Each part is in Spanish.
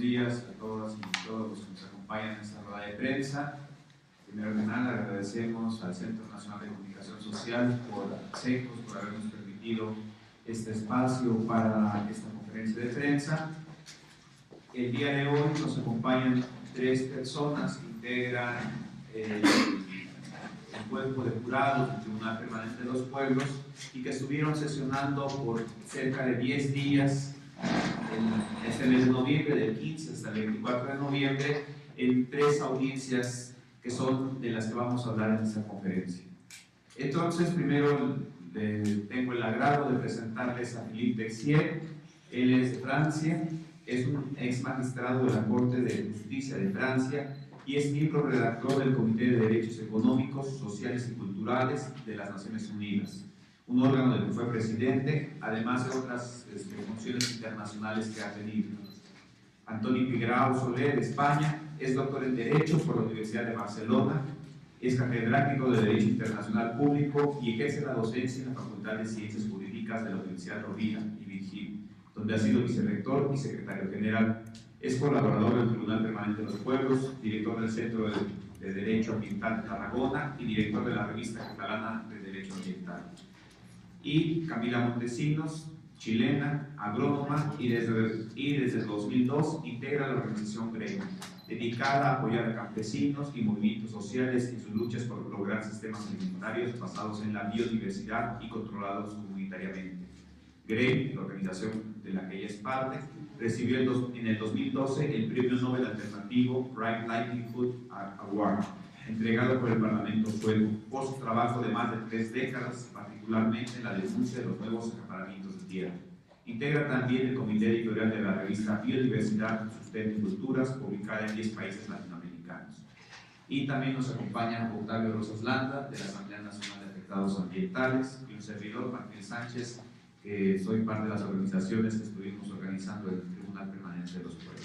días a todas y todos los que nos acompañan en esta rueda de prensa. Primero que nada, agradecemos al Centro Nacional de Comunicación Social, CECOS, por habernos permitido este espacio para esta conferencia de prensa. El día de hoy nos acompañan 3 personas que integran el cuerpo de jurados del Tribunal Permanente de los Pueblos y que estuvieron sesionando por cerca de 10 días en este mes de noviembre, del 15 hasta el 24 de noviembre, en 3 audiencias que son de las que vamos a hablar en esta conferencia. Entonces, primero tengo el agrado de presentarles a Philippe Texier. Él es de Francia, es un ex magistrado de la Corte de Justicia de Francia y es miembro redactor del Comité de Derechos Económicos, Sociales y Culturales de las Naciones Unidas, un órgano del que fue presidente, además de otras funciones internacionales que ha tenido. Antoni Pigrao Soler, de España, es doctor en Derecho por la Universidad de Barcelona, es catedrático de Derecho Internacional Público y ejerce la docencia en la Facultad de Ciencias Jurídicas de la Universidad Rovira y Virgili, donde ha sido vicerrector y secretario general. Es colaborador del Tribunal Permanente de los Pueblos, director del Centro de Derecho Ambiental de Tarragona y director de la Revista Catalana de Derecho Ambiental. Y Camila Montesinos, chilena, agrónoma y desde el 2002 integra la organización GREI, dedicada a apoyar a campesinos y movimientos sociales en sus luchas por lograr sistemas alimentarios basados en la biodiversidad y controlados comunitariamente. GREI, la organización de la que ella es parte, recibió en el 2012 el Premio Nobel Alternativo Right Livelihood Award, entregado por el Parlamento sueco, por su trabajo de más de 3 décadas, particularmente en la denuncia de los nuevos acaparamientos de tierra. Integra también el comité editorial de la revista Biodiversidad, Sustento y Culturas, publicada en 10 países latinoamericanos. Y también nos acompaña Octavio Rosas Landa, de la Asamblea Nacional de Afectados Ambientales, y un servidor, Martín Sánchez, que soy parte de las organizaciones que estuvimos organizando el Tribunal Permanente de los Pueblos.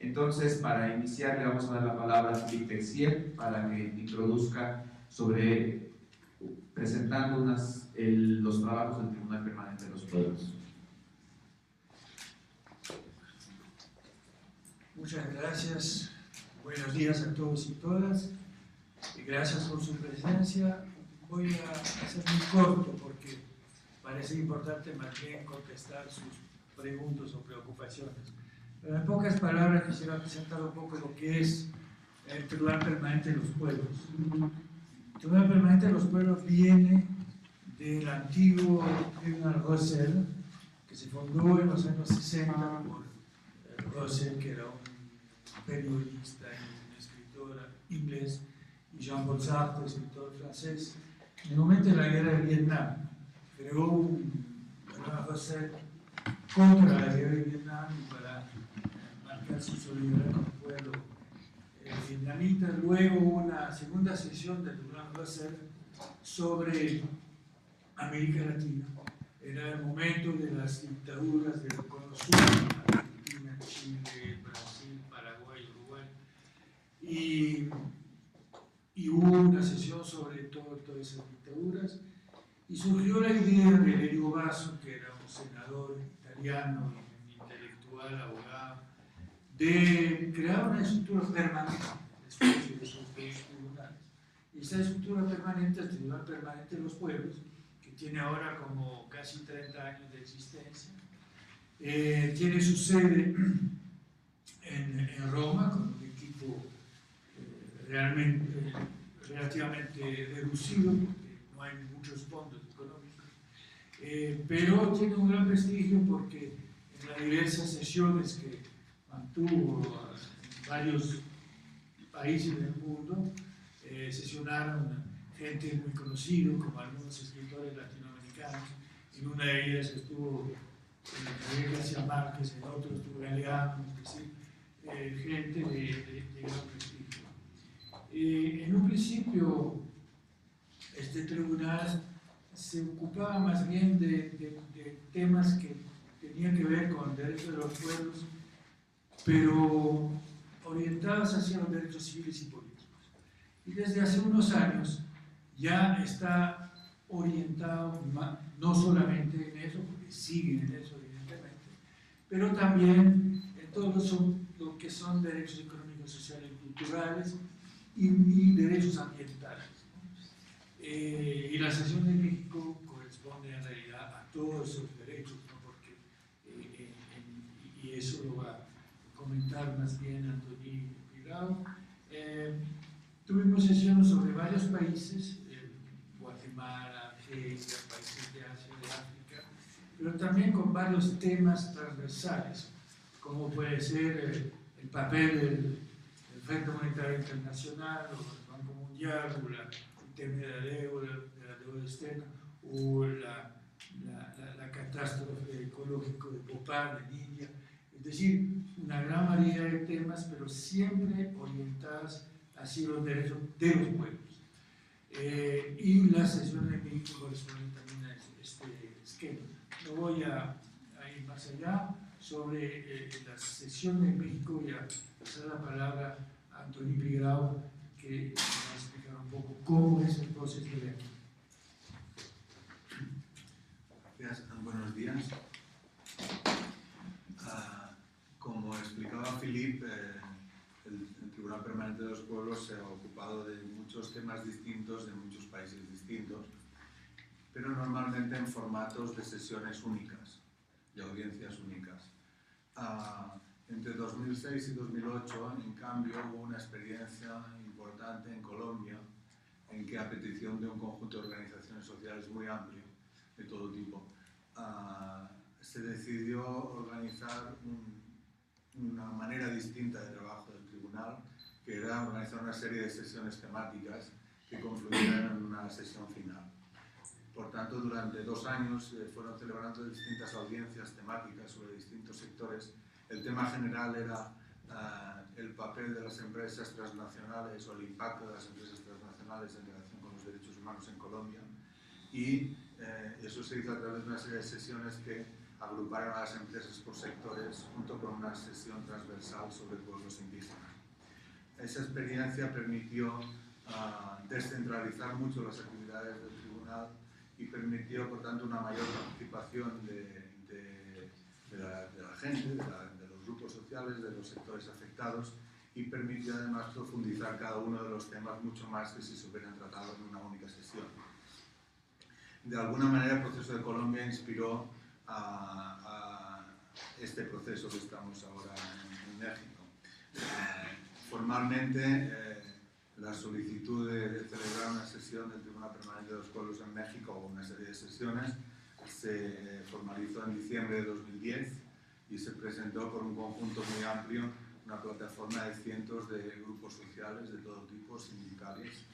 Entonces, para iniciar, le vamos a dar la palabra a Philippe Texier para que introduzca presentando los trabajos del Tribunal Permanente de los Pueblos. Muchas gracias, buenos días a todos y todas, y gracias por su presencia. Voy a hacer muy corto porque parece importante más bien contestar sus preguntas o preocupaciones. Pero en pocas palabras quisiera presentar un poco lo que es el Tribunal Permanente de los Pueblos. El Tribunal Permanente de los Pueblos viene del antiguo Tribunal Russell, que se fundó en los años 60 por Russell, que era un periodista y un escritor inglés, y Jean-Paul Sartre, escritor francés. En el momento de la guerra de Vietnam, creó un Russell contra la guerra de Vietnam y para marcar su solidaridad con el pueblo vietnamita. Luego una segunda sesión del Tribunal Russell sobre América Latina. Era el momento de las dictaduras del Cono Sur, Argentina, Chile, Brasil, Paraguay, Uruguay. Y hubo una sesión sobre todas esas dictaduras. Y surgió la idea de Lelio Basso, que era un senador italiano, intelectual, abogado, de crear una estructura permanente después de esos 2 tribunales. Y esta estructura permanente, el Tribunal Permanente de los Pueblos, que tiene ahora como casi 30 años de existencia, tiene su sede en Roma, con un equipo relativamente reducido, porque no hay muchos fondos económicos, pero tiene un gran prestigio porque en las diversas sesiones que mantuvo en varios países del mundo, sesionaron gente muy conocida, como algunos escritores latinoamericanos. En una de ellas estuvo Gabriel García Márquez, en otro estuvo Galeano, es decir, gente de gran prestigio. En un principio, este tribunal se ocupaba más bien de temas que tenían que ver con derechos de los pueblos, pero orientados hacia los derechos civiles y políticos. Y desde hace unos años ya está orientado no solamente en eso, porque siguen en eso evidentemente, pero también en todos lo que son derechos económicos, sociales y culturales y derechos ambientales. Y la sesión de México corresponde en realidad a todos esos derechos, ¿no? Porque, y eso lo va a comentar más bien Antoni Pigao. Tuvimos sesiones sobre varios países, Guatemala, Argelia, países de Asia, de África, pero también con varios temas transversales, como puede ser el papel del Fondo Monetario Internacional, o el Banco Mundial, o el tema de la deuda externa, o la catástrofe ecológica de Bhopal en India. Es decir, una gran variedad de temas, pero siempre orientadas hacia los derechos de los pueblos. Y la sesión de México corresponde también a este esquema. No voy a ir más allá. Sobre la sesión de México voy a pasar la palabra a Antoni Pigao, que va a explicar un poco cómo es el proceso de aquí. Gracias, buenos días. Como explicaba Philippe, el Tribunal Permanente de los Pueblos se ha ocupado de muchos temas distintos, de muchos países distintos, pero normalmente en formatos de sesiones únicas, de audiencias únicas. Entre 2006 y 2008, en cambio, hubo una experiencia importante en Colombia, en que a petición de un conjunto de organizaciones sociales muy amplio, de todo tipo, se decidió organizar una manera distinta de trabajo del tribunal, que era organizar una serie de sesiones temáticas que confluyeran en una sesión final. Por tanto, durante 2 años fueron celebrando distintas audiencias temáticas sobre distintos sectores. El tema general era el papel de las empresas transnacionales o el impacto de las empresas transnacionales en relación con los derechos humanos en Colombia, y eso se hizo a través de una serie de sesiones que agruparon a las empresas por sectores junto con una sesión transversal sobre pueblos indígenas. Esa experiencia permitió descentralizar mucho las actividades del tribunal y permitió, por tanto, una mayor participación de la gente, de los grupos sociales, de los sectores afectados, y permitió además profundizar cada uno de los temas mucho más que si se hubieran tratado en una única sesión. De alguna manera, el proceso de Colombia inspiró a este proceso que estamos ahora en México. Formalmente, la solicitud de celebrar una sesión del Tribunal Permanente de los Pueblos en México, o una serie de sesiones, se formalizó en diciembre de 2010 y se presentó por un conjunto muy amplio, una plataforma de cientos de grupos sociales de todo tipo, sindicales,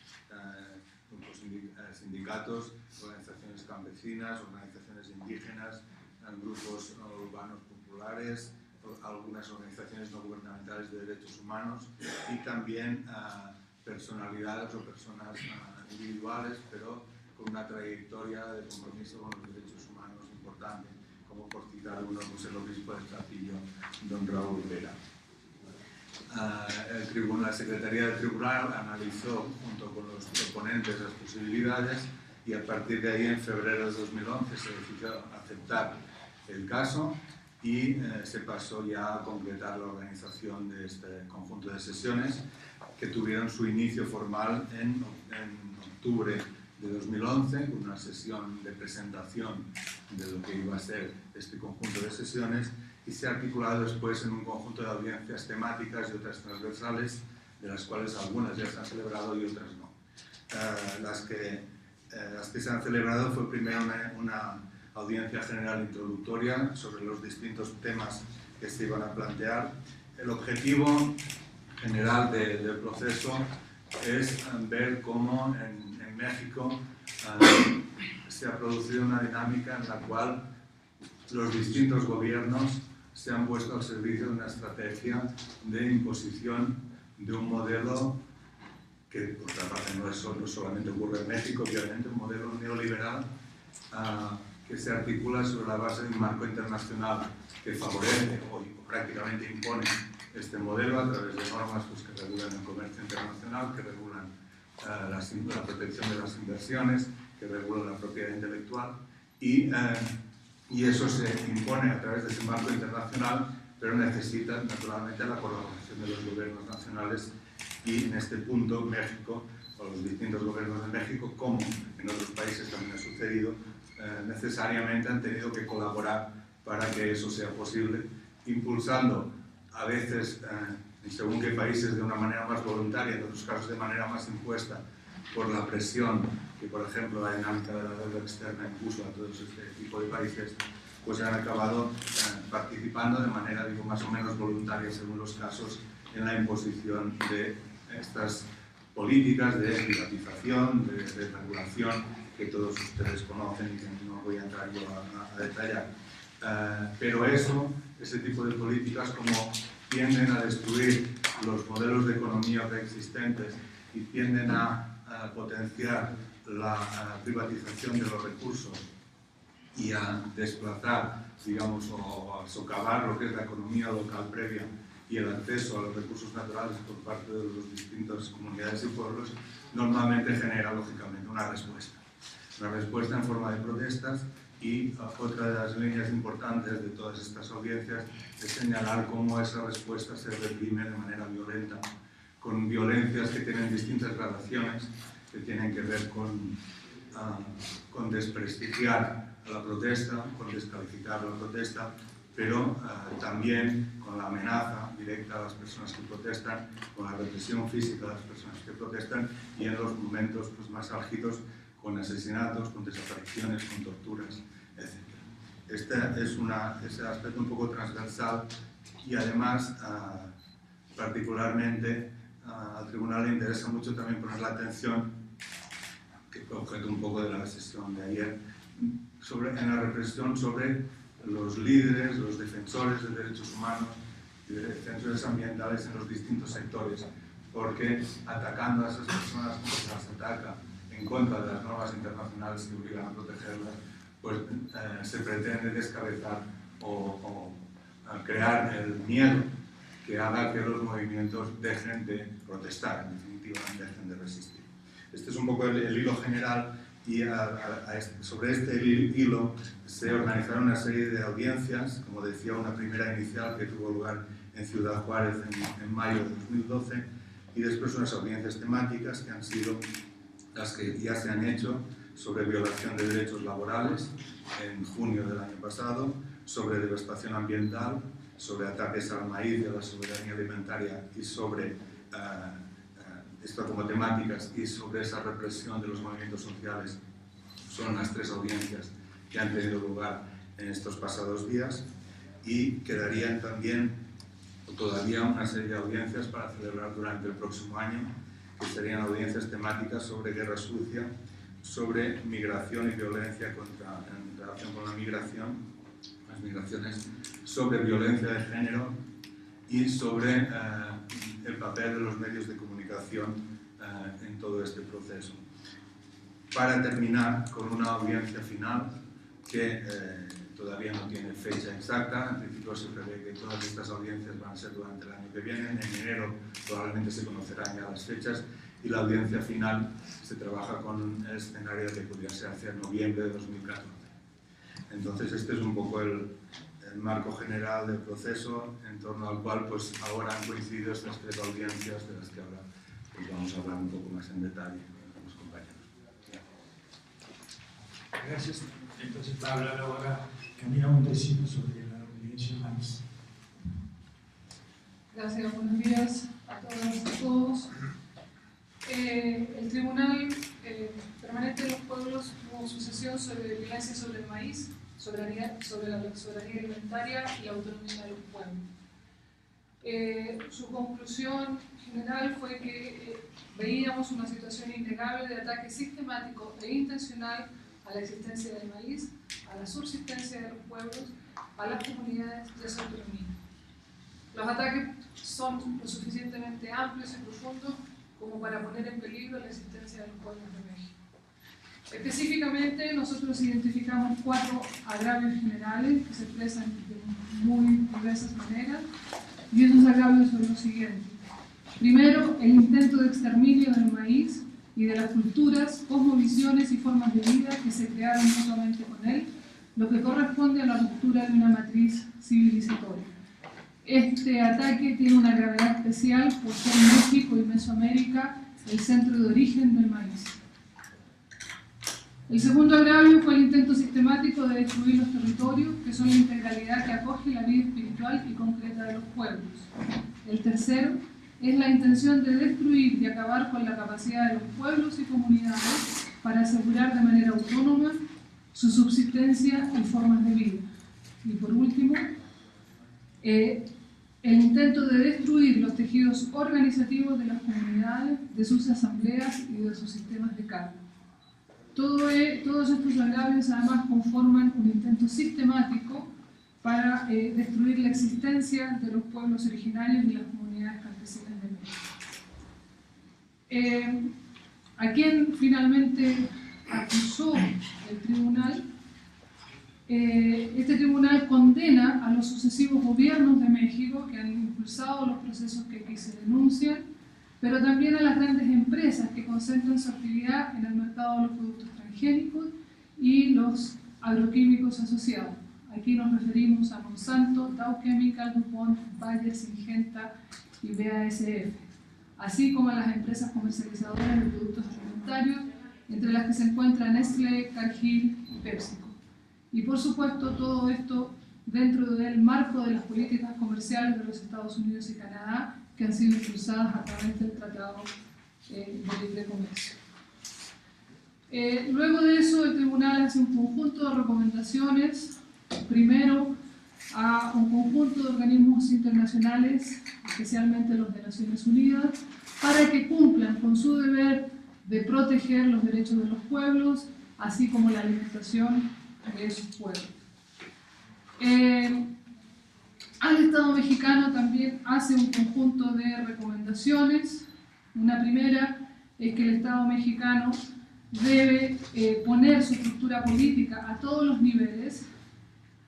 sindicatos, organizaciones campesinas, organizaciones indígenas, grupos urbanos populares, algunas organizaciones no gubernamentales de derechos humanos, y también personalidades o personas individuales, pero con una trayectoria de compromiso con los derechos humanos importante, como por citar uno, pues el obispo del Trapillo, don Raúl Vera. La Secretaría del Tribunal analizó junto con los proponentes las posibilidades, y a partir de ahí, en febrero de 2011, se decidió aceptar el caso y se pasó ya a concretar la organización de este conjunto de sesiones, que tuvieron su inicio formal en octubre de 2011, con una sesión de presentación de lo que iba a ser este conjunto de sesiones, y se ha articulado después en un conjunto de audiencias temáticas y otras transversales, de las cuales algunas ya se han celebrado y otras no. Las que se han celebrado fue primero una audiencia general introductoria sobre los distintos temas que se iban a plantear. El objetivo general del proceso es ver cómo en México se ha producido una dinámica en la cual los distintos gobiernos se han puesto al servicio de una estrategia de imposición de un modelo que, por otra parte, no solamente ocurre en México, obviamente, un modelo neoliberal que se articula sobre la base de un marco internacional que favorece o prácticamente impone este modelo a través de normas pues, que regulan el comercio internacional, que regulan la protección de las inversiones, que regulan la propiedad intelectual, y eso se impone a través de ese marco internacional pero necesita naturalmente la colaboración de los gobiernos nacionales y en este punto México, o los distintos gobiernos de México, como en otros países también ha sucedido, necesariamente han tenido que colaborar para que eso sea posible, impulsando a veces, según qué países, de una manera más voluntaria, en otros casos de manera más impuesta, por la presión que, por ejemplo, la dinámica de la deuda externa impuso a todos este tipo de países, pues han acabado participando de manera, digo, más o menos voluntaria, según los casos, en la imposición de estas políticas de privatización, de regulación, que todos ustedes conocen y que no voy a entrar yo a detallar. Pero ese tipo de políticas, como tienden a destruir los modelos de economía preexistentes y tienden a potenciar la privatización de los recursos y a desplazar, digamos, o a socavar lo que es la economía local previa y el acceso a los recursos naturales por parte de las distintas comunidades y pueblos, normalmente genera, lógicamente, una respuesta en forma de protestas. Y otra de las líneas importantes de todas estas audiencias es señalar cómo esa respuesta se reprime de manera violenta, con violencias que tienen distintas gradaciones, que tienen que ver con desprestigiar a la protesta, con descalificar la protesta, pero también con la amenaza directa a las personas que protestan, con la represión física a las personas que protestan y en los momentos pues, más álgidos, con asesinatos, con desapariciones, con torturas, etc. Este es ese aspecto un poco transversal y además, particularmente, al tribunal le interesa mucho también poner la atención, que fue objeto un poco de la sesión de ayer, en la represión sobre los líderes, los defensores de derechos humanos y de defensores ambientales en los distintos sectores, porque atacando a esas personas como se las ataca en contra de las normas internacionales que obligan a protegerlas, pues se pretende descabezar o crear el miedo que haga que los movimientos dejen de protestar, en definitiva, dejen de resistir. Este es un poco el hilo general y sobre este hilo se organizaron una serie de audiencias, como decía, una primera inicial que tuvo lugar en Ciudad Juárez en mayo de 2012 y después unas audiencias temáticas que han sido las que ya se han hecho sobre violación de derechos laborales en junio del año pasado, sobre devastación ambiental, sobre ataques al maíz y a la soberanía alimentaria y sobre esto como temáticas y sobre esa represión de los movimientos sociales. Son las tres audiencias que han tenido lugar en estos pasados días y quedarían también todavía una serie de audiencias para celebrar durante el próximo año, que serían audiencias temáticas sobre guerra sucia, sobre migración y violencia en relación con la migración, las migraciones, sobre violencia de género y sobre el papel de los medios de comunicación en todo este proceso. Para terminar con una audiencia final que todavía no tiene fecha exacta, en principio se prevé que todas estas audiencias van a ser durante el año que viene, en enero probablemente se conocerán ya las fechas y la audiencia final se trabaja con el escenario de que podría ser hacia noviembre de 2014. Entonces este es un poco el marco general del proceso en torno al cual pues ahora han coincidido estas tres audiencias de las que ahora pues, vamos a hablar un poco más en detalle con los compañeros. Gracias. Entonces va a hablar ahora Camila Montesinos sobre la audiencia maíz. Gracias, buenos días a todas y a todos. El Tribunal Permanente de los Pueblos tuvo su sesión sobre violencia sobre el maíz, sobre la soberanía alimentaria y la autonomía de los pueblos. Su conclusión general fue que veíamos una situación innegable de ataque sistemático e intencional a la existencia del maíz, a la subsistencia de los pueblos, a las comunidades de esa autonomía. Los ataques son lo suficientemente amplios y profundos como para poner en peligro la existencia de los pueblos de México. Específicamente, nosotros identificamos 4 agravios generales que se expresan de muy diversas maneras, y esos agravios son los siguientes. Primero, el intento de exterminio del maíz y de las culturas, cosmovisiones y formas de vida que se crearon mutuamente con él, lo que corresponde a la ruptura de una matriz civilizatoria. Este ataque tiene una gravedad especial por ser México y Mesoamérica el centro de origen del maíz. El segundo agravio fue el intento sistemático de destruir los territorios, que son la integralidad que acoge la vida espiritual y concreta de los pueblos. El tercero es la intención de destruir y acabar con la capacidad de los pueblos y comunidades para asegurar de manera autónoma su subsistencia y formas de vida. Y por último, el intento de destruir los tejidos organizativos de las comunidades, de sus asambleas y de sus sistemas de cargo. Todos estos agravios además conforman un intento sistemático para destruir la existencia de los pueblos originarios y las comunidades campesinas de México. ¿A quién finalmente acusó el tribunal? Este tribunal condena a los sucesivos gobiernos de México que han impulsado los procesos que aquí se denuncian, pero también a las grandes empresas que concentran su actividad en el mercado de los productos transgénicos y los agroquímicos asociados. Aquí nos referimos a Monsanto, Dow Chemical, DuPont, Bayer, Syngenta y BASF, así como a las empresas comercializadoras de productos alimentarios, entre las que se encuentran Nestlé, Cargill y PepsiCo. Y por supuesto todo esto dentro del marco de las políticas comerciales de los Estados Unidos y Canadá, que han sido impulsadas a través del Tratado de Libre Comercio. Luego de eso, el tribunal hace un conjunto de recomendaciones, primero a un conjunto de organismos internacionales, especialmente los de Naciones Unidas, para que cumplan con su deber de proteger los derechos de los pueblos, así como la alimentación de esos pueblos. Al Estado mexicano también hace un conjunto de recomendaciones. Una primera es que el Estado mexicano debe poner su estructura política a todos los niveles,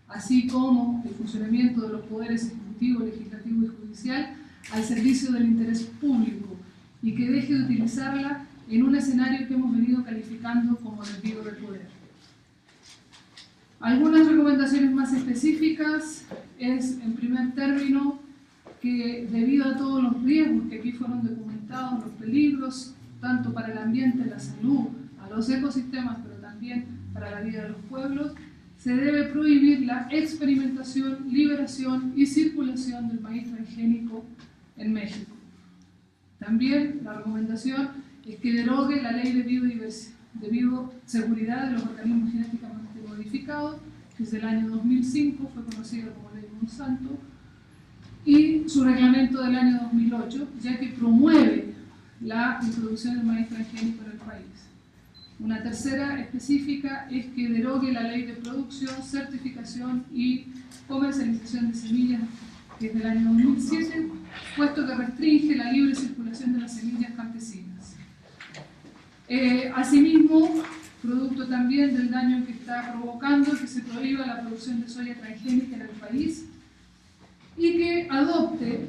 así como el funcionamiento de los poderes ejecutivo, legislativo y judicial, al servicio del interés público, y que deje de utilizarla en un escenario que hemos venido calificando como desvío de poder. Algunas recomendaciones más específicas es, en primer término, que debido a todos los riesgos que aquí fueron documentados, los peligros, tanto para el ambiente, la salud, a los ecosistemas, pero también para la vida de los pueblos, se debe prohibir la experimentación, liberación y circulación del maíz transgénico en México. También la recomendación es que derogue la ley de bioseguridad de los organismos genéticamente modificados, que desde el año 2005 fue conocida como Ley Monsanto, y su reglamento del año 2008, ya que promueve la introducción del maíz transgénico en el país. Una tercera específica es que derogue la ley de producción, certificación y comercialización de semillas, que es del año 2007, puesto que restringe la libre circulación de las semillas campesinas. Asimismo, producto también del daño que está provocando, que se prohíba la producción de soya transgénica en el país y que adopte,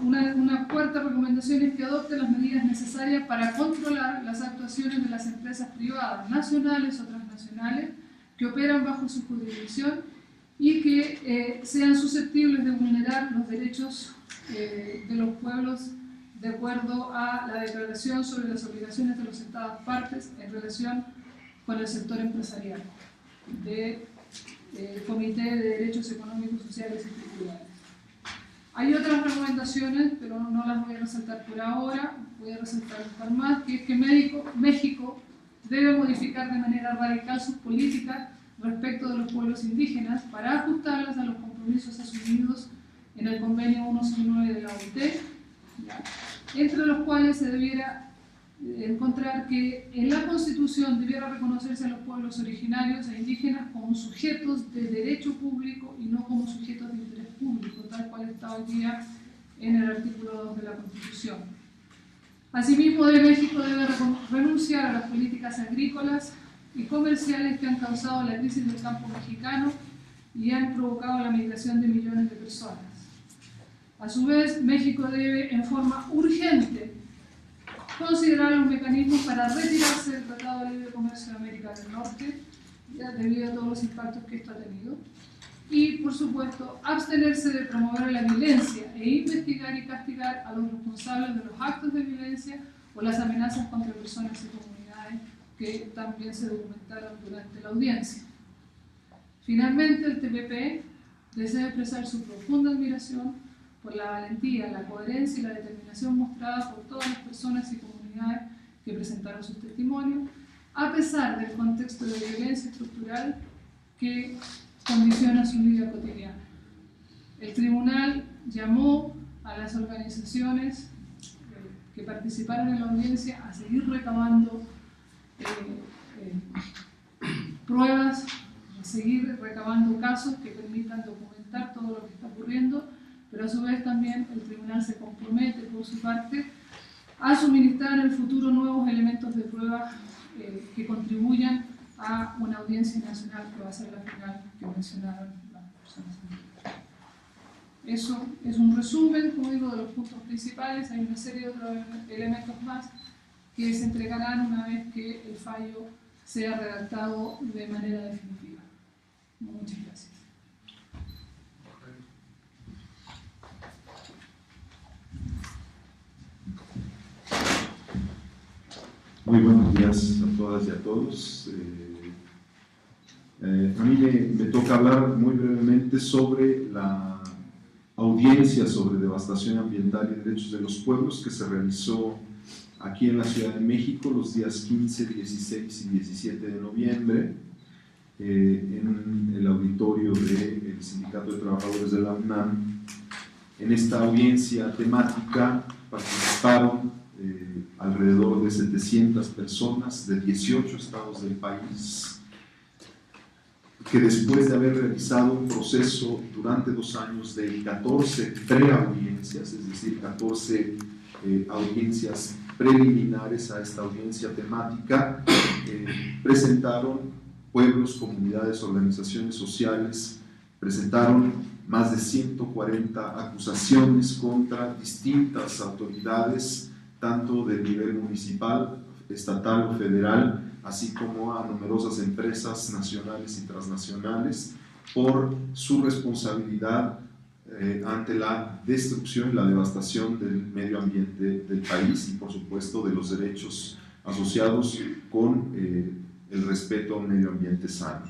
una cuarta recomendación es que adopte las medidas necesarias para controlar las actuaciones de las empresas privadas, nacionales o transnacionales, que operan bajo su jurisdicción y que sean susceptibles de vulnerar los derechos de los pueblos de acuerdo a la Declaración sobre las Obligaciones de los Estados Partes en relación con el sector empresarial del Comité de Derechos Económicos, Sociales y Culturales. Hay otras recomendaciones, pero no las voy a resaltar por ahora, voy a resaltar un par más, que es que México debe modificar de manera radical sus políticas respecto de los pueblos indígenas para ajustarlas a los compromisos asumidos en el convenio 169 de la OIT, entre los cuales se debiera encontrar que en la Constitución debiera reconocerse a los pueblos originarios e indígenas como sujetos de derecho público y no como sujetos de interés público, tal cual está hoy día en el artículo 2 de la Constitución. Asimismo, México debe renunciar a las políticas agrícolas y comerciales que han causado la crisis del campo mexicano y han provocado la migración de millones de personas. A su vez, México debe, en forma urgente, considerar los mecanismos para retirarse del Tratado de Libre Comercio de América del Norte, debido a todos los impactos que esto ha tenido. y, por supuesto, abstenerse de promover la violencia e investigar y castigar a los responsables de los actos de violencia o las amenazas contra personas y comunidades que también se documentaron durante la audiencia. Finalmente, el TPP desea expresar su profunda admiración por la valentía, la coherencia y la determinación mostrada por todas las personas y comunidades que presentaron sus testimonios, a pesar del contexto de violencia estructural que condiciona su vida cotidiana. El tribunal llamó a las organizaciones que participaron en la audiencia a seguir recabando pruebas, a seguir recabando casos que permitan documentar todo lo que está ocurriendo, pero a su vez también el tribunal se compromete por su parte a suministrar en el futuro nuevos elementos de prueba que contribuyan a una audiencia nacional que va a ser la final que mencionaron las personas anteriores. Eso es un resumen, como digo, de los puntos principales. Hay una serie de otros elementos más que se entregarán una vez que el fallo sea redactado de manera definitiva. Muchas gracias. Muy buenos días a todas y a todos. A mí me toca hablar muy brevemente sobre la audiencia sobre devastación ambiental y derechos de los pueblos que se realizó aquí en la Ciudad de México los días 15, 16 y 17 de noviembre en el auditorio del Sindicato de Trabajadores de la UNAM. En esta audiencia temática participaron alrededor de 700 personas de 18 estados del país, que después de haber realizado un proceso durante 2 años de 14 preaudiencias, es decir, 14 audiencias preliminares a esta audiencia temática, presentaron pueblos, comunidades, organizaciones sociales, presentaron más de 140 acusaciones contra distintas autoridades, tanto del nivel municipal, estatal o federal, así como a numerosas empresas nacionales y transnacionales, por su responsabilidad ante la destrucción y la devastación del medio ambiente del país y, por supuesto, de los derechos asociados con el respeto a un medio ambiente sano.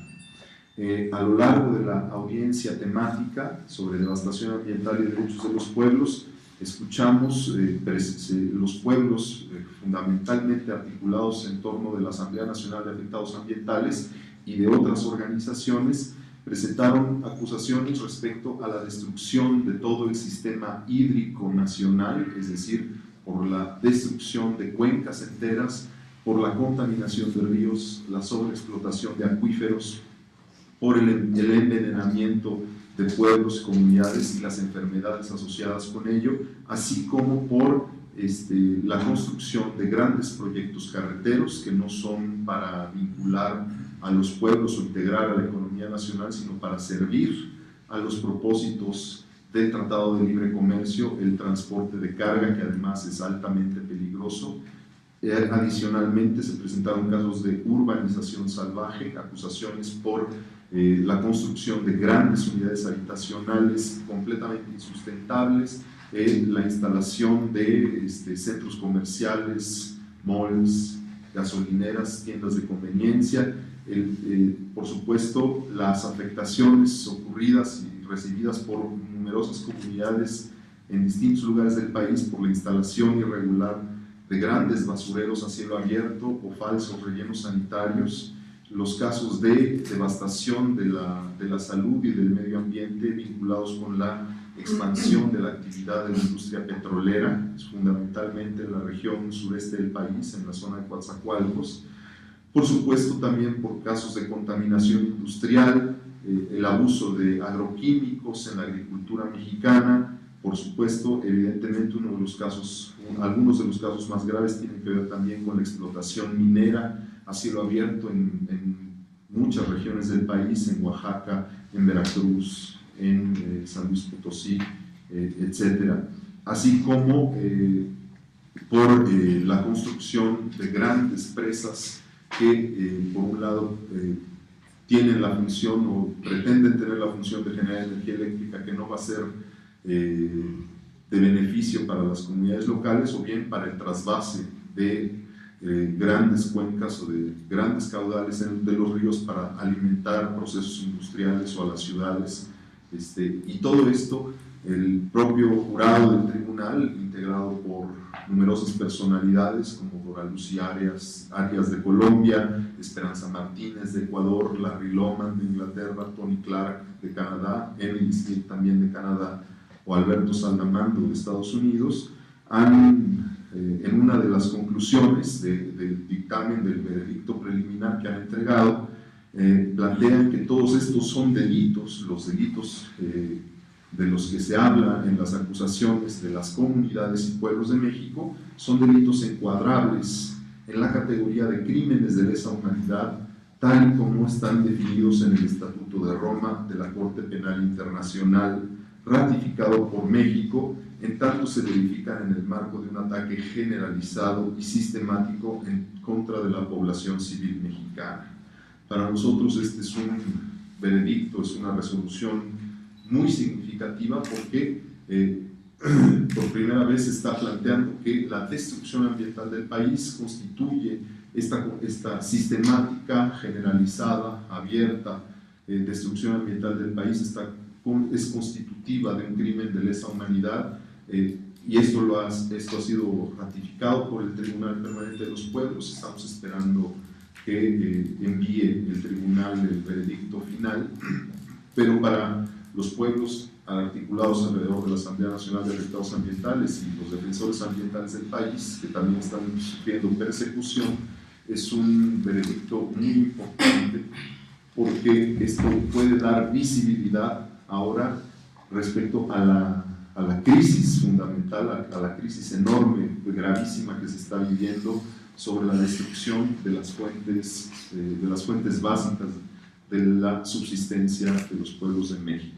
A lo largo de la audiencia temática sobre devastación ambiental y derechos de los pueblos, escuchamos los pueblos fundamentalmente articulados en torno de la Asamblea Nacional de Afectados Ambientales y de otras organizaciones, presentaron acusaciones respecto a la destrucción de todo el sistema hídrico nacional, es decir, por la destrucción de cuencas enteras, por la contaminación de ríos, la sobreexplotación de acuíferos, por el envenenamiento de pueblos, comunidades y las enfermedades asociadas con ello, así como por la construcción de grandes proyectos carreteros que no son para vincular a los pueblos o integrar a la economía nacional, sino para servir a los propósitos del Tratado de Libre Comercio, el transporte de carga, que además es altamente peligroso. Adicionalmente se presentaron casos de urbanización salvaje, acusaciones por la construcción de grandes unidades habitacionales completamente insustentables, la instalación de centros comerciales, malls, gasolineras, tiendas de conveniencia, por supuesto las afectaciones ocurridas y recibidas por numerosas comunidades en distintos lugares del país por la instalación irregular de grandes basureros a cielo abierto o falsos rellenos sanitarios, los casos de devastación de la salud y del medio ambiente vinculados con la expansión de la actividad de la industria petrolera, fundamentalmente en la región sureste del país, en la zona de Coatzacoalcos. Por supuesto también por casos de contaminación industrial, el abuso de agroquímicos en la agricultura mexicana. Por supuesto, evidentemente algunos de los casos más graves tienen que ver también con la explotación minera a cielo abierto en muchas regiones del país, en Oaxaca, en Veracruz, en San Luis Potosí, etc. Así como por la construcción de grandes presas que, por un lado, tienen la función o pretenden tener la función de generar energía eléctrica que no va a ser de beneficio para las comunidades locales, o bien para el trasvase de grandes cuencas o de grandes caudales de los ríos para alimentar procesos industriales o a las ciudades. Y todo esto, el propio jurado del tribunal, integrado por numerosas personalidades como Dora Lucía Arias de Colombia, Esperanza Martínez de Ecuador, Larry Lohmann de Inglaterra, Tony Clark de Canadá, Emily Smith también de Canadá, o Alberto Saldamando de Estados Unidos, han, en una de las conclusiones del dictamen del veredicto preliminar que han entregado, plantean que todos estos son delitos, los delitos de los que se habla en las acusaciones de las comunidades y pueblos de México, son delitos encuadrables en la categoría de crímenes de lesa humanidad, tal y como están definidos en el Estatuto de Roma de la Corte Penal Internacional, ratificado por México, en tanto se verifican en el marco de un ataque generalizado y sistemático en contra de la población civil mexicana. Para nosotros este es un veredicto, es una resolución muy significativa porque por primera vez se está planteando que la destrucción ambiental del país constituye esta sistemática, generalizada, abierta destrucción ambiental del país, es constitutiva de un crimen de lesa humanidad, y esto ha sido ratificado por el Tribunal Permanente de los Pueblos. Estamos esperando que envíe el tribunal el veredicto final, pero para los pueblos articulados alrededor de la Asamblea Nacional de Afectados Ambientales y los defensores ambientales del país, que también están sufriendo persecución, es un veredicto muy importante porque esto puede dar visibilidad ahora respecto a la crisis fundamental, a la crisis enorme, gravísima que se está viviendo sobre la destrucción de las fuentes básicas de la subsistencia de los pueblos de México.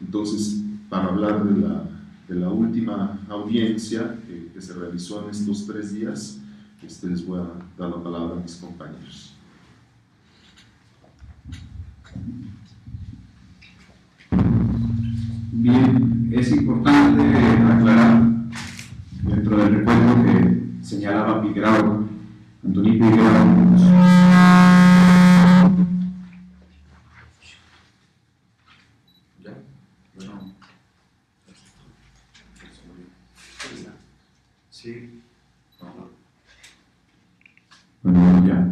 Entonces, para hablar de la última audiencia que se realizó en estos 3 días, les voy a dar la palabra a mis compañeros. Bien, es importante aclarar dentro del recuento que señalaba Pigrao, Antoní Pigrao. Bueno, ya.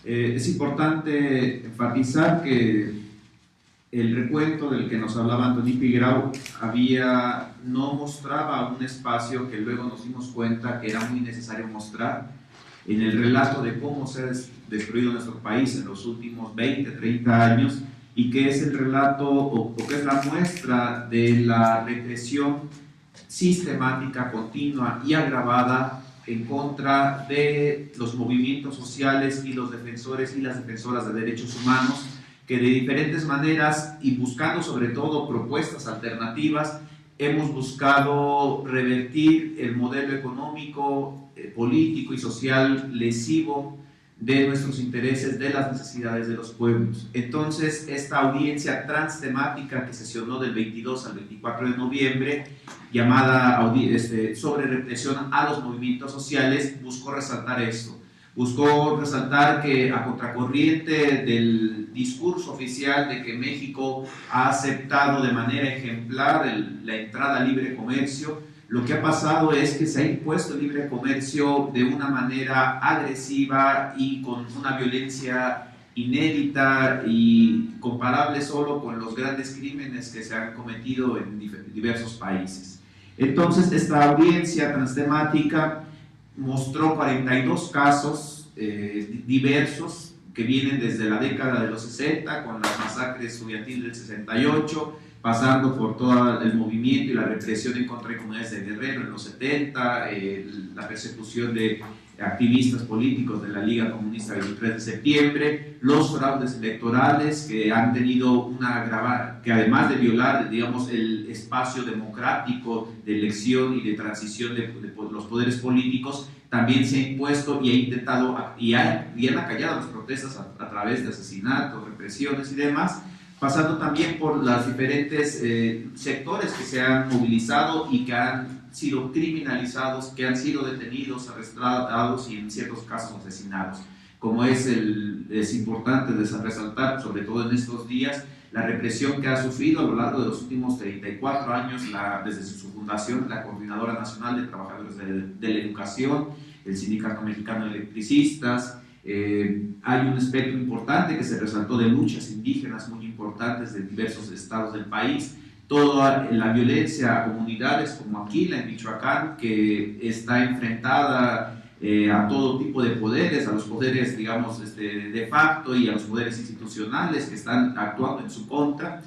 Es importante enfatizar que el recuento del que nos hablaba Antoní Pigrao no mostraba un espacio que luego nos dimos cuenta que era muy necesario mostrar en el relato de cómo se ha destruido nuestro país en los últimos 20, 30 años, y que es el relato o que es la muestra de la represión sistemática, continua y agravada en contra de los movimientos sociales y los defensores y las defensoras de derechos humanos, que de diferentes maneras y buscando sobre todo propuestas alternativas hemos buscado revertir el modelo económico, político y social lesivo de nuestros intereses, de las necesidades de los pueblos. Entonces, esta audiencia transtemática que sesionó del 22 al 24 de noviembre, llamada sobre represión a los movimientos sociales, buscó resaltar esto. Buscó resaltar que, a contracorriente del discurso oficial de que México ha aceptado de manera ejemplar la entrada al libre comercio, lo que ha pasado es que se ha impuesto el libre comercio de una manera agresiva y con una violencia inédita y comparable solo con los grandes crímenes que se han cometido en diversos países. Entonces, esta audiencia transtemática mostró 42 casos diversos que vienen desde la década de los 60, con las masacres estudiantiles del 68, pasando por todo el movimiento y la represión en contra de comunidades de Guerrero en los 70, la persecución de activistas políticos de la Liga Comunista del 23 de septiembre, los fraudes electorales que han tenido que además de violar, digamos, el espacio democrático de elección y de transición de los poderes políticos, también se ha impuesto y ha intentado, y han acallado las protestas a través de asesinatos, represiones y demás, pasando también por los diferentes sectores que se han movilizado y que han sido criminalizados, que han sido detenidos, arrestados y en ciertos casos asesinados. Como es importante resaltar, sobre todo en estos días, la represión que ha sufrido a lo largo de los últimos 34 años, desde su fundación, la Coordinadora Nacional de Trabajadores de la Educación, el Sindicato Mexicano de Electricistas. Hay un aspecto importante que se resaltó de luchas indígenas muy importantes de diversos estados del país, toda la violencia a comunidades como Aquila en Michoacán, que está enfrentada a todo tipo de poderes, a los poderes, digamos, de facto y a los poderes institucionales que están actuando en su contra,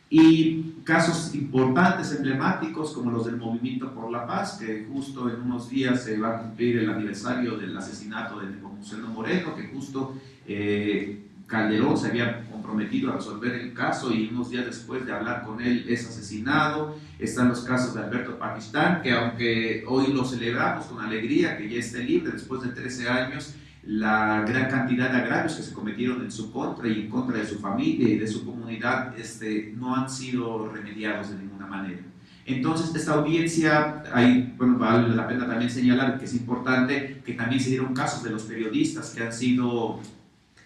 y casos importantes, emblemáticos, como los del Movimiento por la Paz, que justo en unos días se va a cumplir el aniversario del asesinato de Nepomuceno Moreno, que justo Calderón se había comprometido a resolver el caso y unos días después de hablar con él es asesinado. Están los casos de Alberto Pakistán, que aunque hoy lo celebramos con alegría, que ya esté libre después de 13 años, la gran cantidad de agravios que se cometieron en su contra y en contra de su familia y de su comunidad no han sido remediados de ninguna manera. Entonces, esta audiencia, vale la pena también señalar que es importante que también se dieron casos de los periodistas que han sido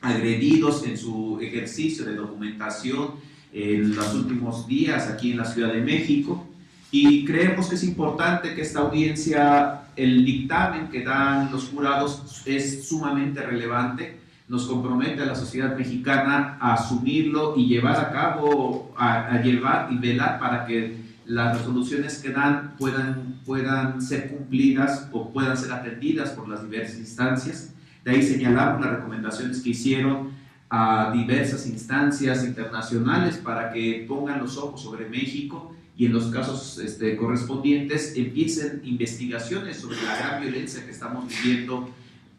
agredidos en su ejercicio de documentación en los últimos días aquí en la Ciudad de México, y creemos que es importante que esta audiencia, el dictamen que dan los jurados es sumamente relevante, nos compromete a la sociedad mexicana a asumirlo y llevar a cabo, a llevar y velar para que las resoluciones que dan puedan ser cumplidas o puedan ser atendidas por las diversas instancias. De ahí señalamos las recomendaciones que hicieron a diversas instancias internacionales para que pongan los ojos sobre México y en los casos correspondientes empiecen investigaciones sobre la gran violencia que estamos viviendo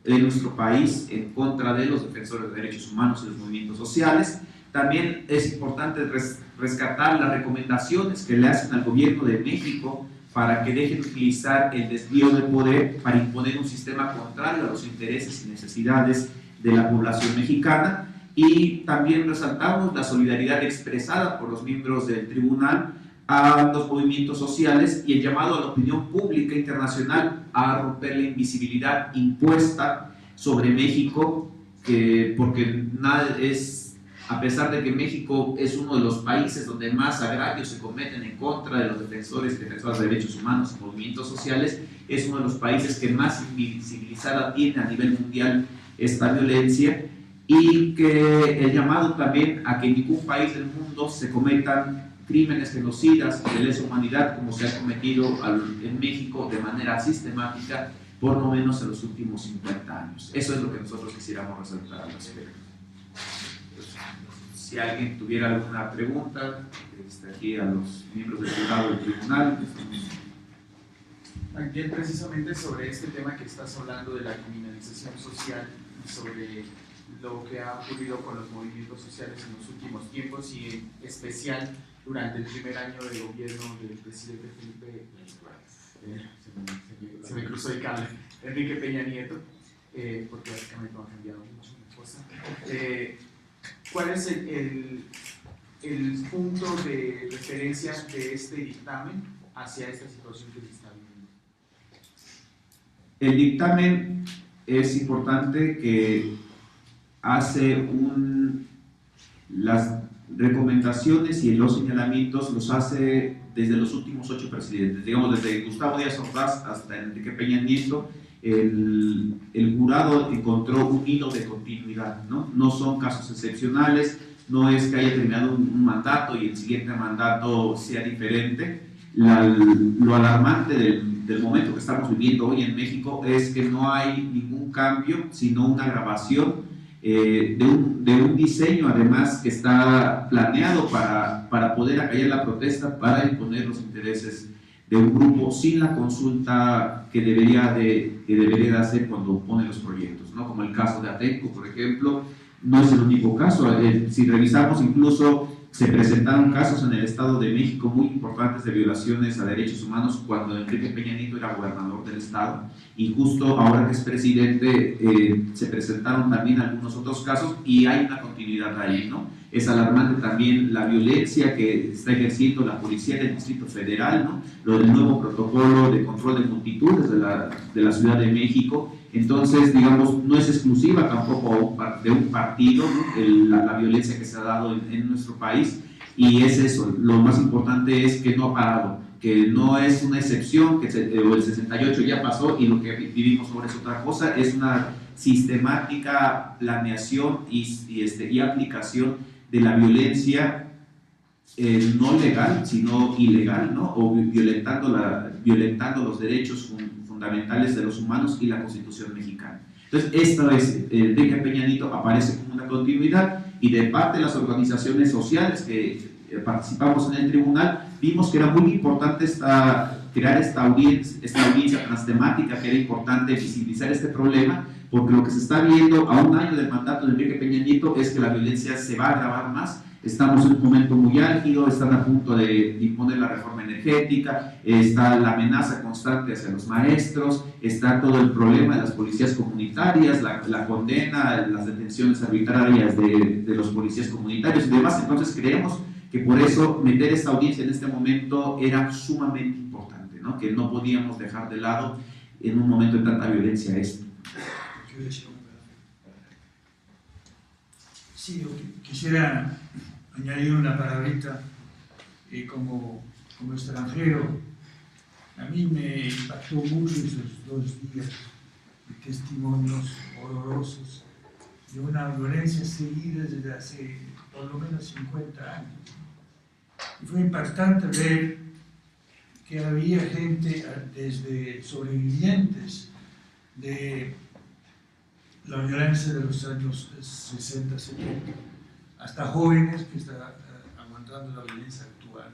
en nuestro país en contra de los defensores de derechos humanos y los movimientos sociales. También es importante rescatar las recomendaciones que le hacen al gobierno de México para que dejen de utilizar el desvío de poder para imponer un sistema contrario a los intereses y necesidades de la población mexicana. Y también resaltamos la solidaridad expresada por los miembros del tribunal a los movimientos sociales y el llamado a la opinión pública internacional a romper la invisibilidad impuesta sobre México, porque nada es... A pesar de que México es uno de los países donde más agravios se cometen en contra de los defensores y defensoras de derechos humanos y movimientos sociales, es uno de los países que más invisibilizada tiene a nivel mundial esta violencia, y que el llamado también a que en ningún país del mundo se cometan crímenes genocidas de lesa humanidad como se ha cometido en México de manera sistemática, por lo menos en los últimos 50 años. Eso es lo que nosotros quisiéramos resaltar al respecto. Si alguien tuviera alguna pregunta, aquí a los miembros del jurado del tribunal. Bien, precisamente sobre este tema que estás hablando de la criminalización social y sobre lo que ha ocurrido con los movimientos sociales en los últimos tiempos y en especial durante el primer año de gobierno del presidente Felipe, se me cruzó el cable, Enrique Peña Nieto, porque básicamente no ha cambiado mucho la cosa. ¿Cuál es el punto de referencia de este dictamen hacia esta situación que se está viviendo? El dictamen es importante que hace las recomendaciones y los señalamientos los hace desde los últimos 8 presidentes, digamos desde Gustavo Díaz Ordaz hasta Enrique Peña Nieto. El jurado encontró un hilo de continuidad, ¿no? son casos excepcionales, no es que haya terminado un mandato y el siguiente mandato sea diferente. Lo alarmante del momento que estamos viviendo hoy en México es que no hay ningún cambio, sino una agravación de un diseño además que está planeado para poder acallar la protesta, para imponer los intereses de un grupo sin la consulta que debería de hacer cuando pone los proyectos, ¿no? Como el caso de Atenco, por ejemplo, no es el único caso. Si revisamos incluso se presentaron casos en el Estado de México muy importantes de violaciones a derechos humanos cuando Enrique Peña Nieto era gobernador del Estado, y justo ahora que es presidente se presentaron también algunos otros casos y hay una continuidad ahí, ¿no? Es alarmante también la violencia que está ejerciendo la Policía del Distrito Federal, ¿no? Lo del nuevo protocolo de control de multitudes de la Ciudad de México. Entonces, digamos, no es exclusiva tampoco de un partido, ¿no? La violencia que se ha dado en nuestro país, y es eso, lo más importante es que no ha parado, que no es una excepción, que el 68 ya pasó y lo que vivimos ahora es otra cosa, es una sistemática planeación y aplicación de la violencia no legal, sino ilegal, ¿no? O violentando los derechos fundamentales de los humanos y la Constitución mexicana. Entonces, esto es, Enrique Peña Nieto aparece como una continuidad, y de parte de las organizaciones sociales que participamos en el tribunal, vimos que era muy importante crear esta audiencia transtemática, que era importante visibilizar este problema, porque lo que se está viendo a un año del mandato de Enrique Peña Nieto es que la violencia se va a agravar más. Estamos en un momento muy álgido, están a punto de imponer la reforma energética, está la amenaza constante hacia los maestros, está todo el problema de las policías comunitarias, la condena, las detenciones arbitrarias de los policías comunitarios y demás. Entonces creemos que por eso meter esta audiencia en este momento era sumamente importante, ¿no? Que no podíamos dejar de lado en un momento de tanta violencia esto. Sí, yo quisiera añadir una palabrita, como extranjero. A mí me impactó mucho esos 2 días de testimonios horrorosos de una violencia seguida desde hace por lo menos 50 años. Y fue impactante ver que había gente, desde sobrevivientes de la violencia de los años 60, 70, hasta jóvenes que están aguantando la violencia actual.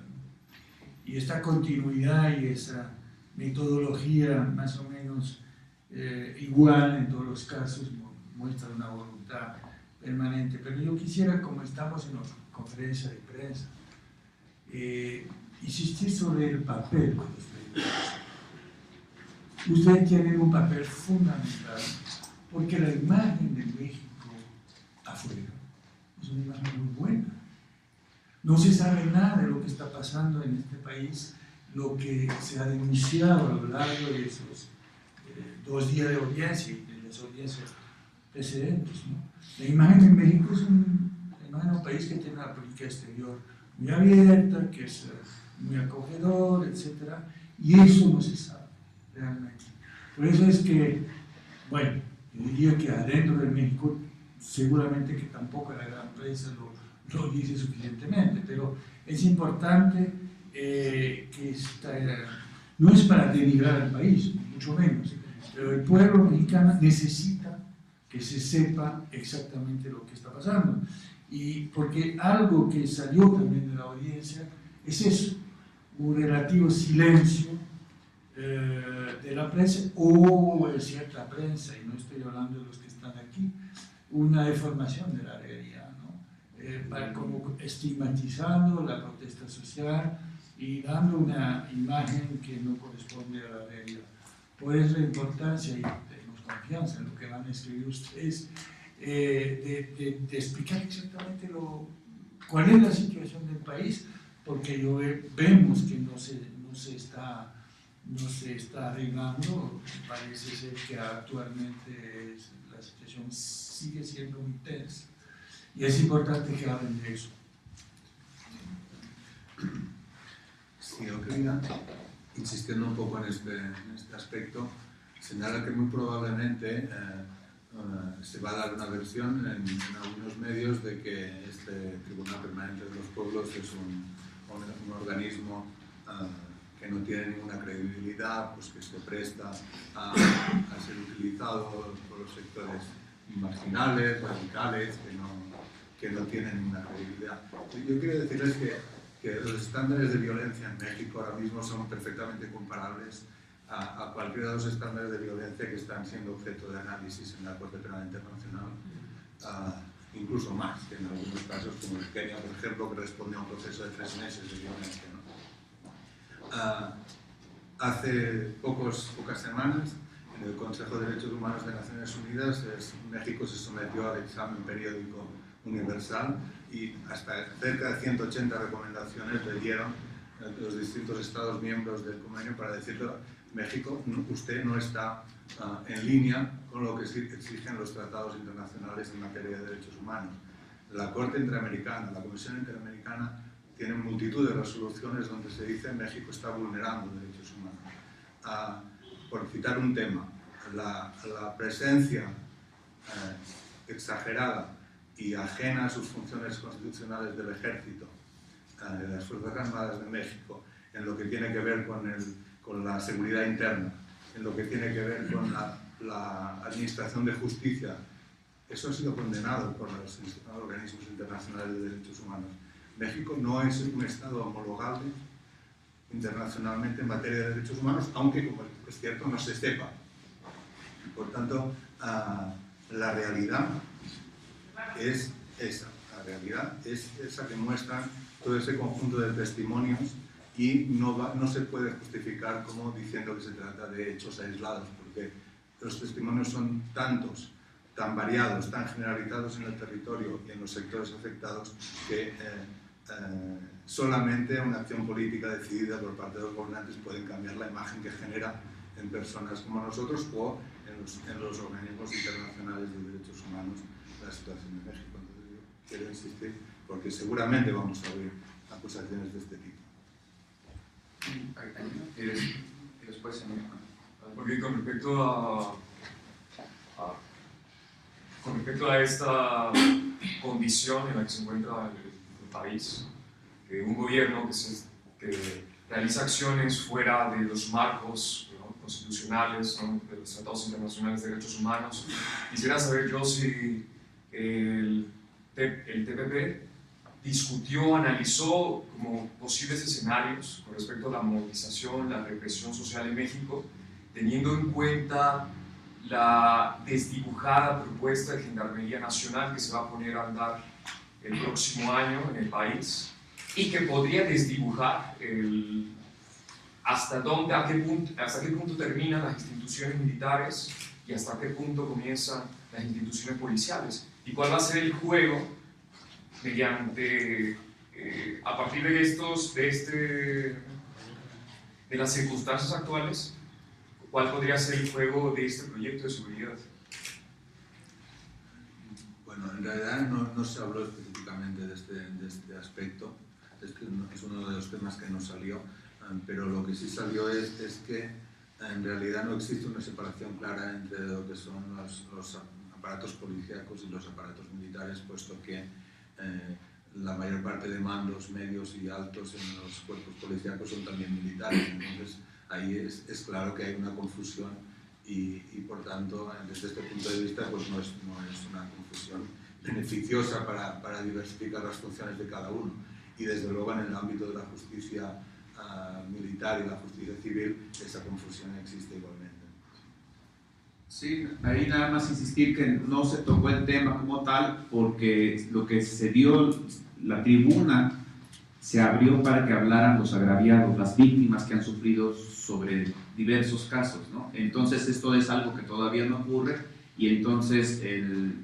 Y esta continuidad y esa metodología más o menos igual en todos los casos muestra una voluntad permanente. Pero yo quisiera, como estamos en una conferencia de prensa, insistir sobre el papel de los periodistas. Ustedes tienen un papel fundamental, porque la imagen de México afuera es una imagen muy buena. No se sabe nada de lo que está pasando en este país, lo que se ha denunciado a lo largo de esos 2 días de audiencia y de las audiencias precedentes, ¿no? La imagen de México es la imagen de un país que tiene una política exterior muy abierta, que es muy acogedor, etc. Y eso no se sabe realmente. Por eso es que, bueno, yo diría que adentro de México seguramente que tampoco la gran prensa lo dice suficientemente, pero es importante que no es para denigrar al país, mucho menos, pero el pueblo mexicano necesita que se sepa exactamente lo que está pasando. Y porque algo que salió también de la audiencia es eso, un relativo silencio de la prensa, o de cierta prensa, y no estoy hablando de los que están aquí, una deformación de la realidad, ¿no? Como estigmatizando la protesta social y dando una imagen que no corresponde a la realidad. Por eso la importancia, y tenemos confianza en lo que van a escribir ustedes, de explicar exactamente cuál es la situación del país, porque vemos que no se está arreglando. Parece ser que actualmente la situación sigue siendo muy tensa, y es importante que hablen de eso. Sí, yo quería, insistiendo un poco en este aspecto, señalar que muy probablemente se va a dar una versión en algunos medios de que este Tribunal Permanente de los Pueblos es un organismo que no tiene ninguna credibilidad, pues que se presta a ser utilizado por los sectores marginales, radicales, que no tienen ninguna credibilidad. Yo quiero decirles que los estándares de violencia en México ahora mismo son perfectamente comparables a cualquiera de los estándares de violencia que están siendo objeto de análisis en la Corte Penal Internacional. incluso más que en algunos casos, como en Kenia, por ejemplo, que responde a un proceso de 3 meses de violencia, ¿no? Hace pocas semanas, en el Consejo de Derechos Humanos de Naciones Unidas, México se sometió al examen periódico universal y hasta cerca de 180 recomendaciones le dieron los distintos Estados miembros del convenio para decirle: México, usted no está en línea con lo que exigen los tratados internacionales en materia de derechos humanos. La Corte Interamericana, la Comisión Interamericana, tiene multitud de resoluciones donde se dice que México está vulnerando derechos humanos. Por citar un tema, la presencia exagerada y ajena a sus funciones constitucionales del Ejército, de las Fuerzas Armadas de México, en lo que tiene que ver con la seguridad interna, en lo que tiene que ver con la administración de justicia, eso ha sido condenado por los organismos internacionales de derechos humanos. México no es un Estado homologable internacionalmente en materia de derechos humanos, aunque, como es cierto, no se sepa. Por tanto, la realidad es esa. La realidad es esa que muestran todo ese conjunto de testimonios y no se puede justificar como diciendo que se trata de hechos aislados, porque los testimonios son tantos, tan variados, tan generalizados en el territorio y en los sectores afectados que solamente una acción política decidida por parte de los gobernantes puede cambiar la imagen que genera en personas como nosotros o en los organismos internacionales de derechos humanos la situación de México. Entonces, yo quiero insistir porque seguramente vamos a oír acusaciones de este tipo. Y después, porque con respecto a esta condición en la que se encuentra el país, un gobierno que realiza acciones fuera de los marcos, ¿no?, constitucionales, ¿no?, de los tratados internacionales de derechos humanos, quisiera saber yo si el TPP discutió, analizó como posibles escenarios con respecto a la movilización, la represión social en México, teniendo en cuenta la desdibujada propuesta de Gendarmería Nacional que se va a poner a andar el próximo año en el país y que podría desdibujar hasta qué punto terminan las instituciones militares y hasta qué punto comienzan las instituciones policiales, y cuál va a ser el juego mediante, a partir de las circunstancias actuales, cuál podría ser el juego de este proyecto de seguridad. Bueno, en realidad no se habló específicamente de este aspecto, es uno de los temas que no salió, pero lo que sí salió es que en realidad no existe una separación clara entre lo que son los aparatos policíacos y los aparatos militares, puesto que la mayor parte de mandos medios y altos en los cuerpos policíacos son también militares. Entonces ahí es claro que hay una confusión y por tanto, desde este punto de vista, pues no es una confusión beneficiosa para diversificar las funciones de cada uno. Y desde luego en el ámbito de la justicia militar y la justicia civil esa confusión existe igualmente. Sí, ahí nada más insistir que no se tocó el tema como tal porque lo que se dio, la tribuna se abrió para que hablaran los agraviados, las víctimas que han sufrido sobre diversos casos, ¿no? Entonces esto es algo que todavía no ocurre y entonces,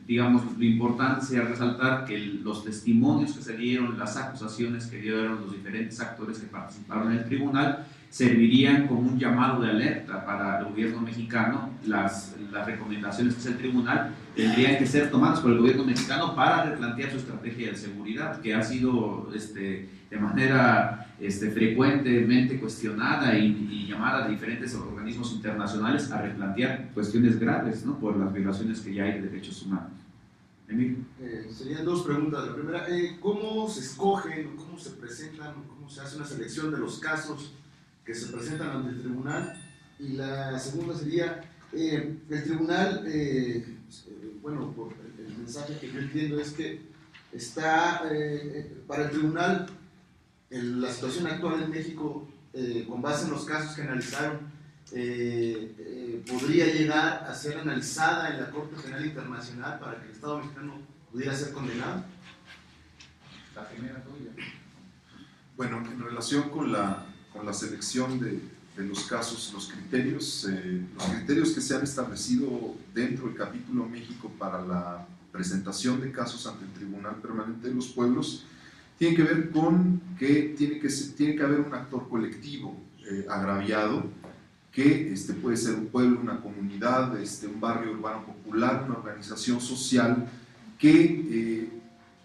digamos, lo importante sería resaltar que los testimonios que se dieron, las acusaciones que dieron los diferentes actores que participaron en el tribunal, servirían como un llamado de alerta para el gobierno mexicano. Las recomendaciones que hace el tribunal tendrían que ser tomadas por el gobierno mexicano para replantear su estrategia de seguridad, que ha sido de manera frecuentemente cuestionada y llamada de diferentes organismos internacionales a replantear cuestiones graves, ¿no?, por las violaciones que ya hay de derechos humanos. Emilio. Serían dos preguntas. La primera, ¿cómo se escogen, cómo se presentan, cómo se hace una selección de los casos que se presentan ante el tribunal? Y la segunda sería, el tribunal, bueno, por el mensaje que yo entiendo es que está, para el tribunal, la situación actual en México, con base en los casos que analizaron, podría llegar a ser analizada en la Corte Penal Internacional para que el Estado mexicano pudiera ser condenado? La primera tuya. Bueno, en relación con la selección de los casos, los criterios que se han establecido dentro del capítulo México para la presentación de casos ante el Tribunal Permanente de los Pueblos tienen que ver con que tiene que haber un actor colectivo agraviado, que puede ser un pueblo, una comunidad, un barrio urbano popular, una organización social que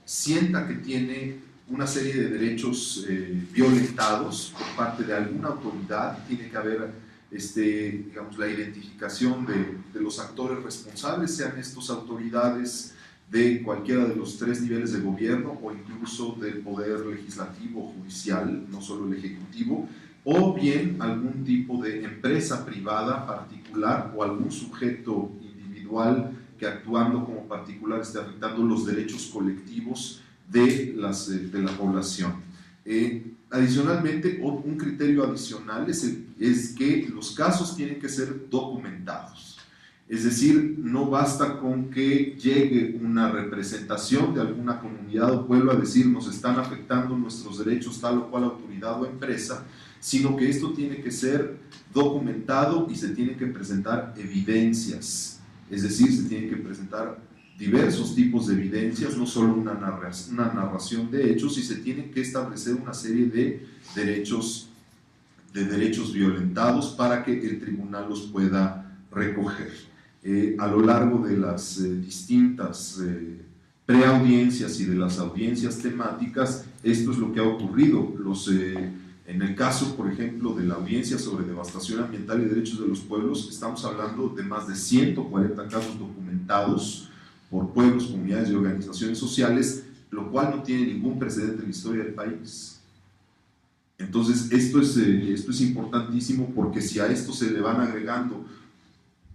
sienta que tiene una serie de derechos violentados por parte de alguna autoridad. Tiene que haber digamos, la identificación de los actores responsables, sean estos autoridades de cualquiera de los 3 niveles de gobierno o incluso del poder legislativo o judicial, no solo el ejecutivo, o bien algún tipo de empresa privada particular o algún sujeto individual que actuando como particular esté afectando los derechos colectivos de la población. Adicionalmente, un criterio adicional es que los casos tienen que ser documentados. Es decir, no basta con que llegue una representación de alguna comunidad o pueblo a decir nos están afectando nuestros derechos tal o cual autoridad o empresa, sino que esto tiene que ser documentado y se tienen que presentar evidencias. Es decir, se tienen que presentar diversos tipos de evidencias, no solo una narración de hechos, y se tiene que establecer una serie de derechos violentados para que el tribunal los pueda recoger. A lo largo de las distintas preaudiencias y de las audiencias temáticas, esto es lo que ha ocurrido. En el caso, por ejemplo, de la audiencia sobre devastación ambiental y derechos de los pueblos, estamos hablando de más de 140 casos documentados por pueblos, comunidades y organizaciones sociales, lo cual no tiene ningún precedente en la historia del país. Entonces, esto es importantísimo, porque si a esto se le van agregando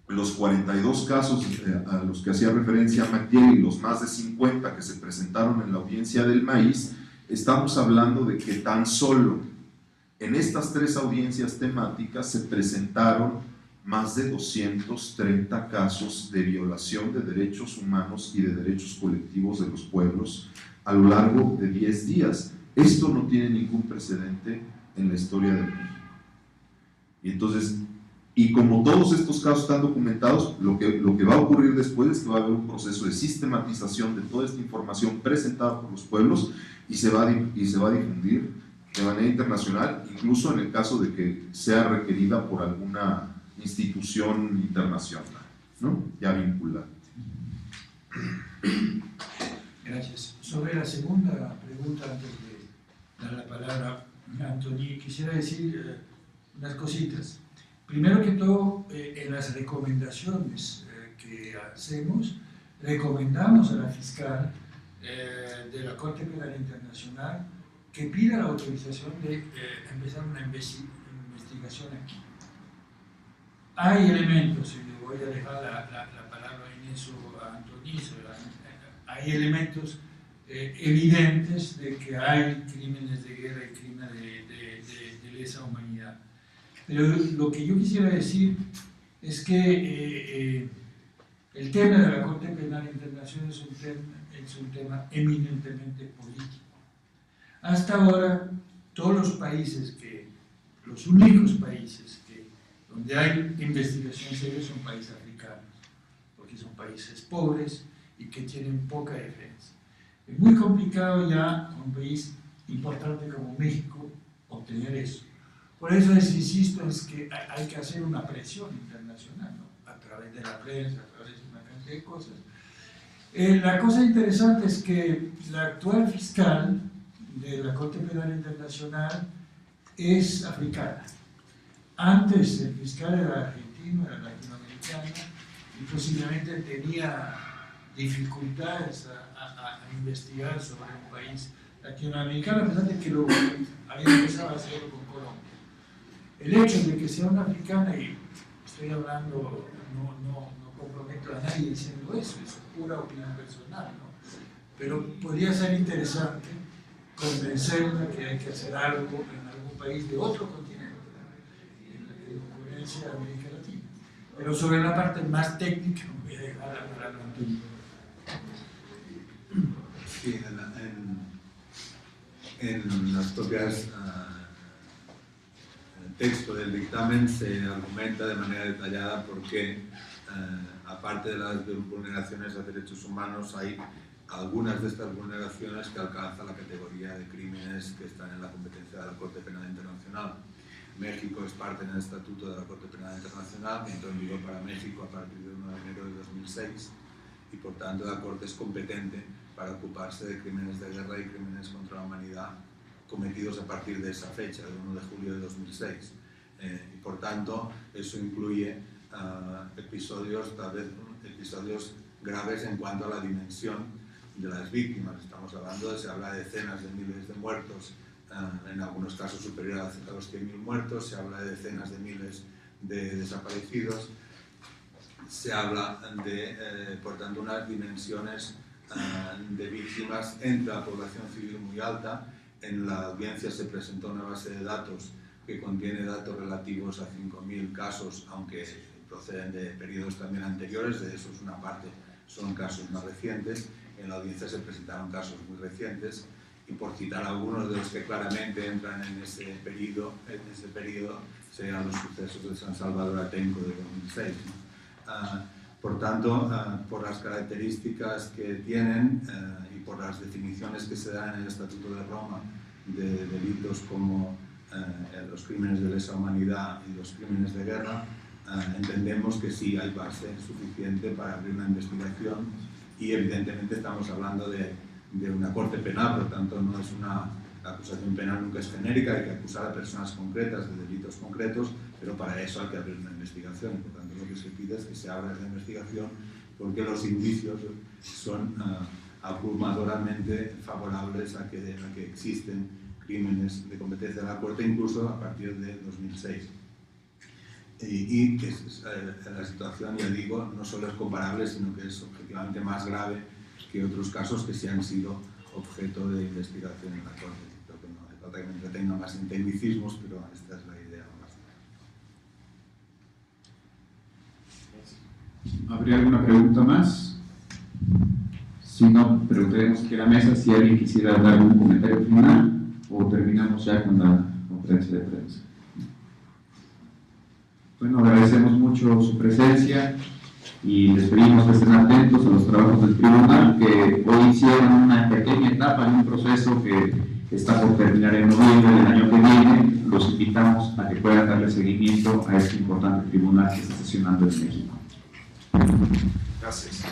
los 42 casos a los que hacía referencia Magdiel y los más de 50 que se presentaron en la audiencia del maíz, estamos hablando de que tan solo en estas 3 audiencias temáticas se presentaron más de 230 casos de violación de derechos humanos y de derechos colectivos de los pueblos a lo largo de 10 días. Esto no tiene ningún precedente en la historia de México. Y entonces, y como todos estos casos están documentados, lo que va a ocurrir después es que va a haber un proceso de sistematización de toda esta información presentada por los pueblos y se va a difundir de manera internacional, incluso en el caso de que sea requerida por alguna institución internacional, ¿no? Ya vinculada. Gracias. Sobre la segunda pregunta, antes de dar la palabra a Antoni, quisiera decir unas cositas. Primero que todo, en las recomendaciones que hacemos, recomendamos a la fiscal de la Corte Penal Internacional que pida la autorización de empezar una investigación aquí. Hay elementos, y le voy a dejar la palabra en eso a Antoni, hay elementos evidentes de que hay crímenes de guerra y crímenes de lesa humanidad. Pero lo que yo quisiera decir es que el tema de la Corte Penal Internacional es un tema eminentemente político. Hasta ahora, todos los países los únicos países donde hay investigación seria son países africanos, porque son países pobres y que tienen poca defensa. Es muy complicado ya a un país importante como México obtener eso. Por eso insisto, es que hay que hacer una presión internacional, ¿no? A través de la prensa, a través de una cantidad de cosas. La cosa interesante es que la actual fiscal de la Corte Penal Internacional es africana. Antes el fiscal era argentino, era latinoamericano, y posiblemente tenía dificultades a investigar sobre un país latinoamericano, a pesar de que lo había empezado a hacerlo con Colombia. El hecho de que sea una africana, y estoy hablando, no comprometo a nadie diciendo eso, es pura opinión personal, ¿no? Pero podría ser interesante convencerla que hay que hacer algo en algún país de otro continente, en coherencia de América Latina. Pero sobre la parte más técnica, voy a dejar a Antoni. Sí, en las propias en el texto del dictamen se argumenta de manera detallada por qué, aparte de las vulneraciones a derechos humanos, hay algunas de estas vulneraciones que alcanzan la categoría de crímenes que están en la competencia de la Corte Penal Internacional. México es parte en el Estatuto de la Corte Penal Internacional, que entró en vigor para México a partir del 1 de enero de 2006, y por tanto la Corte es competente para ocuparse de crímenes de guerra y crímenes contra la humanidad cometidos a partir de esa fecha, del 1 de julio de 2006. Y por tanto, eso incluye episodios, tal vez episodios graves en cuanto a la dimensión de las víctimas. Estamos hablando, se habla de decenas de miles de muertos, en algunos casos superior a los 100.000 muertos, se habla de decenas de miles de desaparecidos, se habla de, por tanto, unas dimensiones de víctimas entre la población civil muy alta. En la audiencia se presentó una base de datos que contiene datos relativos a 5.000 casos, aunque proceden de periodos también anteriores, de esos una parte son casos más recientes. En la audiencia se presentaron casos muy recientes, y por citar algunos de los que claramente entran en ese periodo serían los sucesos de San Salvador Atenco de 2006. Por tanto, por las características que tienen y por las definiciones que se dan en el Estatuto de Roma de delitos como los crímenes de lesa humanidad y los crímenes de guerra, entendemos que sí hay base suficiente para abrir una investigación, y evidentemente estamos hablando de una corte penal, por tanto no es la acusación penal nunca es genérica, hay que acusar a personas concretas de delitos concretos, pero para eso hay que abrir una investigación. Por tanto, lo que se pide es que se abra esa investigación, porque los indicios son abrumadoramente favorables a que existen crímenes de competencia de la Corte, incluso a partir de 2006. Y que la situación, ya digo, no solo es comparable, sino que es objetivamente más grave que otros casos que sí han sido objeto de investigación en la Corte. Creo que no hace falta que me entretenga más en tecnicismos, pero esta es la idea más. ¿Habría alguna pregunta más? Si no, preguntaremos aquí a la mesa si alguien quisiera dar un comentario final, o terminamos ya con la conferencia de prensa. Bueno, agradecemos mucho su presencia y les pedimos que estén atentos a los trabajos del tribunal, que hoy hicieron una pequeña etapa en un proceso que está por terminar en noviembre del año que viene. Los invitamos a que puedan darle seguimiento a este importante tribunal que está sesionando en México. Gracias.